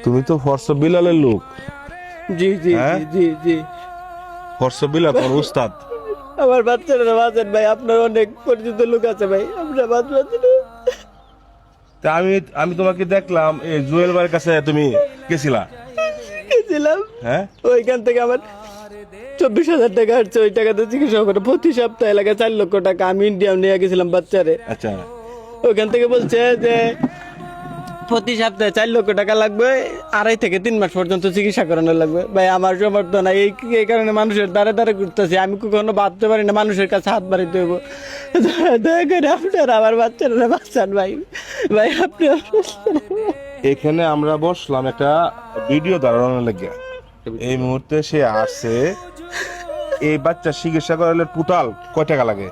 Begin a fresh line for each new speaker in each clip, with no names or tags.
তুমি তো ফর্স বিলালের লোক।
জি জি
হ্যাঁ?
জি জি জি।
ফর্স বিলাল কোন উস্তাদ।
আমার বাচ্চারা বাঁচেন ভাই, আপনার অনেক পরিচিত লোক আছে ভাই, আপনার বাঁচবেন।
তা আমি আমি তোমাকে দেখলাম এই জুয়েল ভাইয়ের কাছে তুমি গেছিলা।
গেছিলাম,
হ্যাঁ,
ওইখান থেকে আমার 24,000 টাকা আসছে, ওই টাকাতে চিকিৎসা করে প্রতি সপ্তাহে লাগে 4 লক্ষ টাকা। আমি ইন্ডিয়াম নিয়ে গেছিলাম বাচ্চারে,
আচ্ছা
ওইখান থেকে বলছে যে প্রতি সপ্তাহে 4 লক্ষ টাকা লাগবে, 2.5 থেকে 3 মাস পর্যন্ত চিকিৎসা করানো লাগবে। ভাই আমার সমর্থ নাই, এই কারণে মানুষের দ্বারে দ্বারে ঘুরতেছি, আমি কখনো ভাবতে পারি না মানুষের কাছে হাত বাড়িতে হইব। দয়া করে আপনারা আমার বাচ্চারা বাঁচান ভাই, ভাই আপনি
এখানে আমরা বসলাম একটা ভিডিও দাঁড়ানোর লেগে। এই মুহূর্তে সে আসছে। এই বাচ্চা চিকিৎসা করালে টোটাল কয় টাকা লাগে?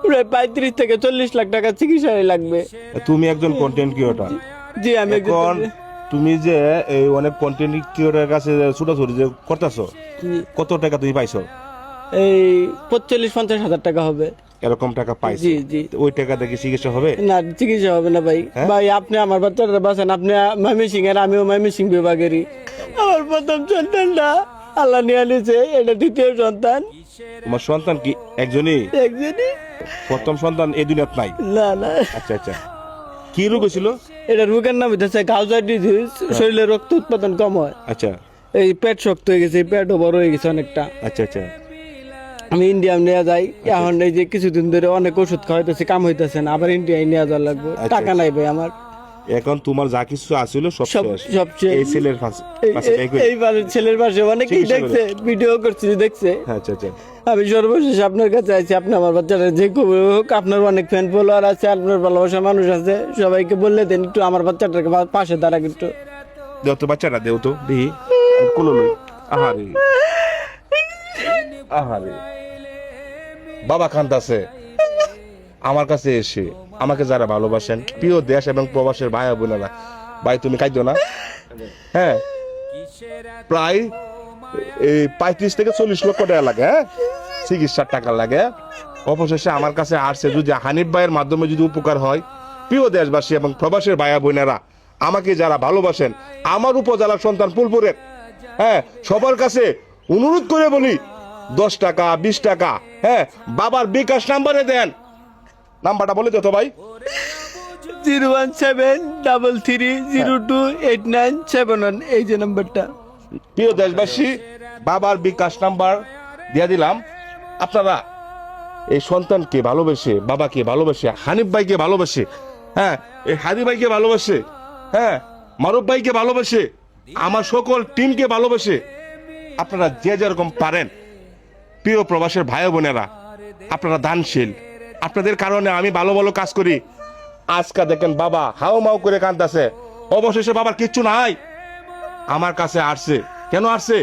প্রায় 35 থেকে 40 লাখ টাকা চিকিৎসায় লাগবে।
তুমি একজন কন্টেন্ট ক্রিয়েটর।
জি আমি
এখন তুমি যে এই অনেক কন্টেন্ট ক্রিয়েটরের কাছে ছোটাছুটি যে করতেছো, কত টাকা তুমি পাইছো?
এই 45-50 হাজার টাকা হবে।
এরকম টাকা পাইছো?
জি জি।
ওই টাকা দেখে চিকিৎসা হবে?
না চিকিৎসা হবে না ভাই।
হ্যাঁ?
ভাই আপনি আমার বাচ্চাটা বাঁচান, আপনি ময়মনসিং এর, আমিও ময়মনসিং বিভাগেরই। আমার প্রথম সন্তানটা আল্লাহ নিয়ে নিয়েছে, এটা দ্বিতীয় সন্তান।
তোমার সন্তান কি একজনই?
একজনই।
প্রথম সন্তান এই দুনিয়াত নাই?
না না,
আচ্ছা আচ্ছা। কি রোগ হয়েছিল?
এটা রোগের নাম হইতেছে গাউজার ডিজিজ। শরীরে রক্ত উৎপাদন কম হয়,
আচ্ছা
এই পেট শক্ত হয়ে গেছে, পেটও বড় হয়ে গেছে অনেকটা।
আচ্ছা আচ্ছা।
আমি ইন্ডিয়াম নিয়ে যাই, এখন এই যে কিছুদিন ধরে অনেক ওষুধ খাওয়াইতেছে, কাম হইতেছে না, আবার ইন্ডিয়ায় নিয়ে যাওয়া লাগবে। টাকা নাই ভাই আমার।
এখন তোমার যা কিছু আছিল সব
সব
শেষ।
সব শেষ।
এই ছেলের কাছে ব্যয় করে-
এইবার ছেলের পাশে অনেকেই
চিকিৎসা
দেখছে, ভিডিও করছি দেখছে।
আচ্ছা আচ্ছা।
আমি সর্বশেষ আপনার কাছে আছি, আপনি আমার বাচ্চাটা যে খবর হোক, আপনার অনেক ফ্যান ফলোয়ার আছে, আপনার ভালোবাসার মানুষ আছে, সবাইকে বললে দেন একটু আমার বাচ্চাটাকে পাশে দাঁড়া একটু।
দেও তো বাচ্চাটা, দেও তো দেখি। কোলো লই। আহারে আহারে, বাবা কান্দাছে আমার কাছে এসে। আমাকে যারা ভালোবাসেন, প্রিয় দেশ এবং প্রবাসের ভাই বোনেরা, ভাই তুমি কাঁদো না। হ্যাঁ, প্রায় এই 35 থেকে 40 লক্ষ টাকা লাগে। হ্যাঁ, চিকিৎসার টাকা লাগে। অবশেষে আমার কাছে আসছে, যদি হানিফ ভাইয়ের মাধ্যমে যদি উপকার হয়, প্রিয় দেশবাসী এবং প্রবাসের ভাই বোনেরা, আমাকে যারা ভালোবাসেন, আমার উপজেলার সন্তান ফুলপুরের, হ্যাঁ, সবার কাছে অনুরোধ করে বলি, 10 টাকা 20 টাকা, হ্যাঁ, বাবার বিকাশ নাম্বারে দেন। নাম্বারটা বলে দে তো ভাই।
01733028971, এই যে নাম্বারটা।
প্রিয় দেশবাসী, বাবার বিকাশ নাম্বার দিয়ে দিলাম। আপনারা এই সন্তানকে ভালোবেসে, বাবাকে ভালোবেসে, হানিফ ভাইকে ভালোবেসে, হ্যাঁ, এই হাদি ভাইকে ভালোবেসে, হ্যাঁ, মারুফ ভাইকে ভালোবেসে, আমার সকল টিমকে ভালোবেসে, আপনারা যে যেরকম পারেন, প্রিয় প্রবাসের ভাই বোনেরা, আপনারা দানশীল। আপনাদের কারণে আমি ভালো ভালো কাজ করি। আজকে দেখেন বাবা হাও মাও করে কাঁদতেছে। অবশেষে বাবার কিচ্ছু নাই, আমার কাছে আসছে। কেন আসছে?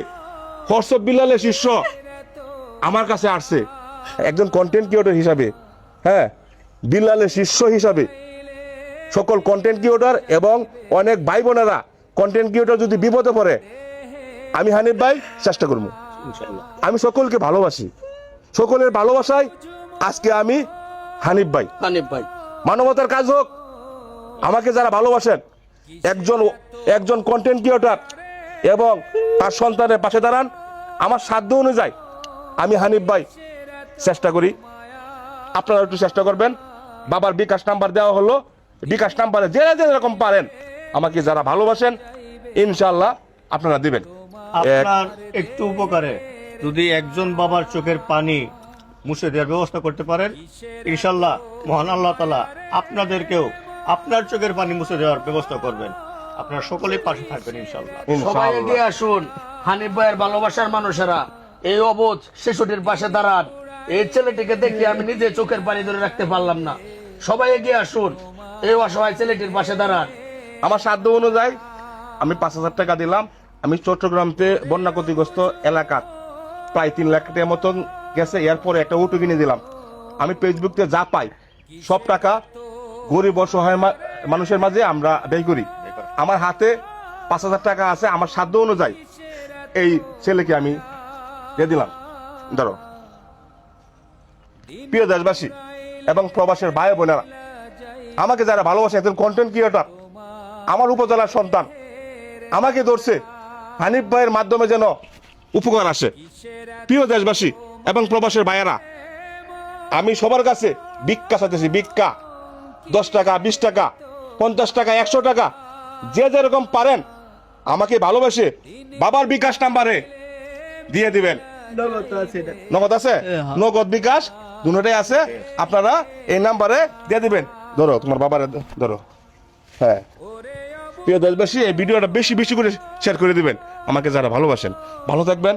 হর্ষব বিলালের শিষ্য আমার কাছে আসছে একজন কন্টেন্ট ক্রিয়েটর হিসাবে। হ্যাঁ, বিলালের শিষ্য হিসাবে সকল কন্টেন্ট ক্রিয়েটর এবং অনেক ভাই বোনেরা কন্টেন্ট ক্রিয়েটর যদি বিপদে পড়ে, আমি হানিফ ভাই চেষ্টা করবো। আমি সকলকে ভালোবাসি, সকলের ভালোবাসায় আজকে আমি হানিফ ভাই।
হানিফ ভাই,
মানবতার কাজ হোক, আমাকে যারা ভালোবাসেন, একজন কন্টেন্ট ক্রিয়েটর এবং তার সন্তানের পাশে দাঁড়ান। আমার সাধ্য অনুযায়ী আমি হানিফ ভাই চেষ্টা করি, আপনারা একটু চেষ্টা করবেন। বাবার বিকাশ নাম্বার দেওয়া হলো, বিকাশ নাম্বারে যে যেরকম পারেন আমাকে যারা ভালোবাসেন, ইনশাআল্লাহ আপনারা দিবেন।
আপনার একটু উপকারে যদি একজন বাবার চোখের পানি মুছে দেওয়ার ব্যবস্থা করতে পারেন, ইনশাল্লাহ মহান আল্লাহ তাআলা আপনাদেরকেও আপনার চোখের পানি মুছে দেওয়ার ব্যবস্থা করবেন। আপনারা সকলেই পাশে থাকবেন ইনশাল্লাহ।
সবাই এগিয়ে আসুন, হানিফ ভাইয়ের ভালোবাসার মানুষেরা এই অবোধ শিশুটির পাশে দাঁড়ান। এই ছেলেটিকে দেখে আমি নিজে চোখের পানি ধরে রাখতে পারলাম না। সবাই এগিয়ে আসুন, এই অসহায় ছেলেটির পাশে দাঁড়ান।
আমার সাধ্য অনুযায়ী আমি 5,000 টাকা দিলাম। আমি চট্টগ্রামতে বন্যা ক্ষতিগ্রস্ত এলাকা প্রায় 3 লাখ টাকার মতন গেছে। এরপরে একটা অটো কিনে দিলাম। আমি ফেসবুকে যা পাই সব টাকা গরিব অসহায় মানুষের মাঝে আমরা ব্যয় করি। আমার হাতে 5,000 টাকা আছে, আমার সাধ্য অনুযায়ী এই ছেলেকে আমি দিয়ে দিলাম। ধরো, প্রিয় দেশবাসী এবং প্রবাসের ভাই বোনেরা, আমাকে যারা ভালোবাসে, একজন কন্টেন্ট ক্রিয়েটর, আমার উপজেলার সন্তান, আমাকে ধরছে, হানিফ ভাইয়ের মাধ্যমে যেন উপকার আসে। প্রিয় দেশবাসী এবং প্রবাসের ভাইয়েরা, আমি সবার কাছে ভিক্ষা চাইতেছি, ভিক্ষা। 10 টাকা, 20 টাকা, 50 টাকা, 100 টাকা, যে যেরকম পারেন আমাকে ভালোবেসে বাবার বিকাশ নাম্বারে দিয়ে দিবেন।
নগদ তো আছে এটা।
নগদ আছে,
হ্যাঁ।
নগদ বিকাশ দুটোটাই আছে, আপনারা এই নাম্বারে দিয়ে দিবেন। ধরো তোমার বাবারে ধরো। হ্যাঁ, প্রিয় দেশবাসী, এই ভিডিওটা বেশি বেশি করে শেয়ার করে দিবেন আমাকে যারা ভালোবাসেন। ভালো থাকবেন,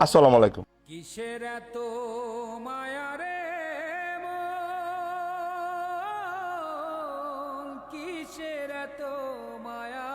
আসসালামু আলাইকুম।
কিসের এত মায়া রে মন, কিসের এত মায়া